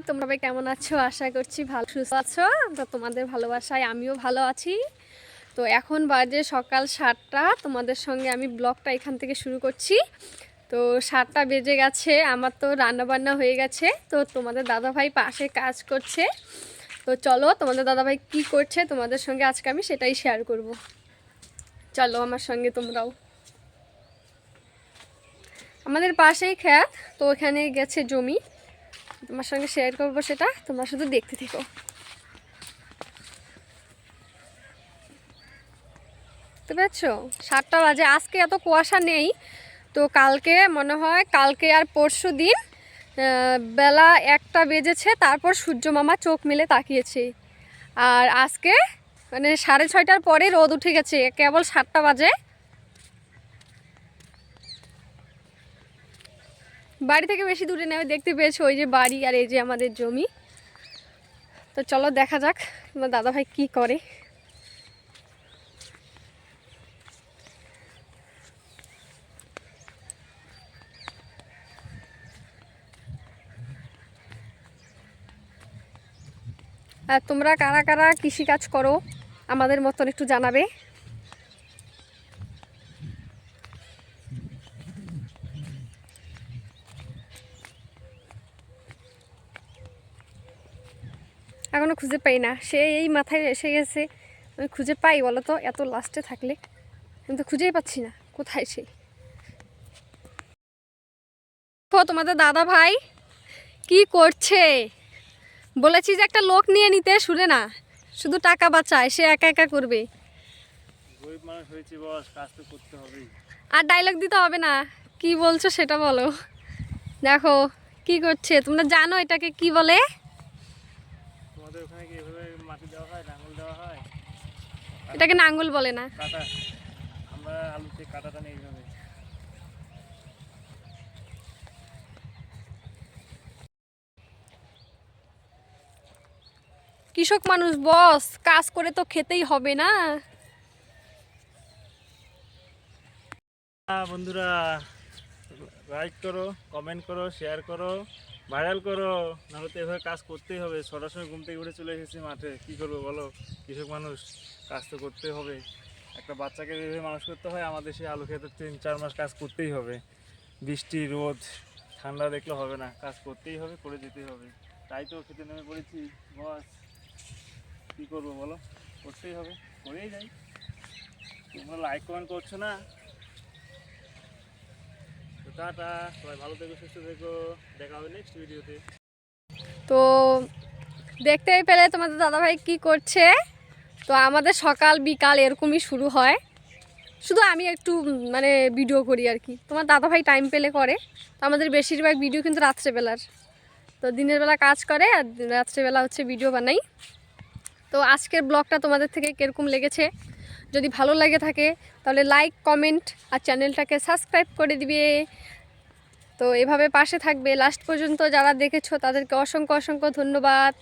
তোমরা সবাই কেমন আছো? আশা করছি ভালো সুস্থ আছো। তো তোমাদের ভালোবাসায় আমিও ভালো আছি। তো এখন বাজে সকাল 7টা। তোমাদের সঙ্গে আমি ব্লগটা এখান থেকে শুরু করছি। তো 7টা বেজে গেছে, আমার তো রান্নাবান্না হয়ে গেছে। তো তোমাদের দাদাভাই পাশে কাজ করছে। তো চলো তোমাদের দাদাভাই কি করছে তোমাদের সঙ্গে আজকে আমি সেটাই শেয়ার করব। চলো আমার সঙ্গে তোমরাও। আমাদের পাশেই ক্ষেত, তো ওখানে গেছে জমি, তোমার সঙ্গে শেয়ার করবো সেটা, তোমরা শুধু দেখতে থেকো। বুঝতে পারছো? 7টা বাজে, আজকে এত কুয়াশা নেই। তো কালকে মনে হয় কালকে আর পরশু দিন বেলা 1টা বেজেছে, তারপর সূর্য মামা চোখ মেলে তাকিয়েছে। আর আজকে মানে 6:30টার পরে রোদ উঠে গেছে, কেবল 7টা বাজে। বাড়ি থেকে বেশি দূরে নেই, দেখতে পেয়েছো ওই যে বাড়ি আর এই যে আমাদের জমি। তো চলো দেখা যাক তোমার দাদাভাই কি করে। আর তোমরা কারা কারা কৃষিকাজ করো আমাদের মতন একটু জানাবে। এখনও খুঁজে পাই না, সে এই মাথায় এসে গেছে। আমি খুঁজে পাই বলো তো, এত লাস্টে থাকলে? কিন্তু খুঁজেই পাচ্ছি না কোথায় সে। তোমাদের দাদা ভাই কি করছে? বলেছি যে একটা লোক নিয়ে নিতে, শুনে না, শুধু টাকা বাঁচায়, সে একা একা করবে। গরিব মানুষ হয়েছি বস, কাজ তো করতে হবেই। আর ডায়লগ দিতে হবে না, কি বলছো সেটা বলো। দেখো কি করছে, তোমরা জানো এটাকে কি বলে? তোমাদের ওখানে কি এভাবে মাটি দেওয়া হয়, নাঙ্গল দেওয়া হয়? এটাকে নাঙ্গল বলে না। কাটা। আমরা আলুতে কাটাটা নেই এইভাবে। কৃষক মানুষ বস, কাজ করে তো খেতেই হবে না। বন্ধুরা, লাইক করো, কমেন্ট করো, শেয়ার করো, ভাইরাল করো। নাহলে তো এভাবে কাজ করতেই হবে। সরাসরি ঘুম থেকে উঠে চলে এসেছি মাঠে, কি করবো বলো? কৃষক মানুষ, কাজ তো করতেই হবে। একটা বাচ্চাকে যেভাবে মানুষ করতে হয়, আমাদের সেই আলু খেতে 3-4 মাস কাজ করতেই হবে। বৃষ্টি, রোদ, ঠান্ডা দেখলে হবে না, কাজ করতেই হবে, করে যেতেই হবে। তাই তো খেতে নেমে পড়েছি বস। কী করবো বলো? করতেই হবে, করেই যাই। তোমরা লাইক কমেন্ট করছো না। তো টাটা, সবাই ভালো থেকো, সুস্থ থেকো, দেখা হবে নেক্সট ভিডিওতে। তো দেখতেই পেলে তোমাদের দাদাভাই কি করছে। তো আমাদের সকাল বিকাল এরকমই শুরু হয়, শুধু আমি একটু মানে ভিডিও করি আর কি। তোমার দাদাভাই টাইম পেলে করে। তো আমাদের বেশিরভাগ ভিডিও কিন্তু রাত্রেবেলার। তো দিনের বেলা কাজ করে আর রাত্রেবেলা হচ্ছে ভিডিও বানাই। তো আজকের ব্লগটা তোমাদের থেকে কীরকম লেগেছে, যদি ভালো লাগে থাকে তাহলে লাইক কমেন্ট আর চ্যানেলটাকে সাবস্ক্রাইব করে দিবে। তো এভাবে পাশে থাকবে লাস্ট পর্যন্ত। যারা দেখেছো তাদেরকে অসংখ্য অসংখ্য ধন্যবাদ।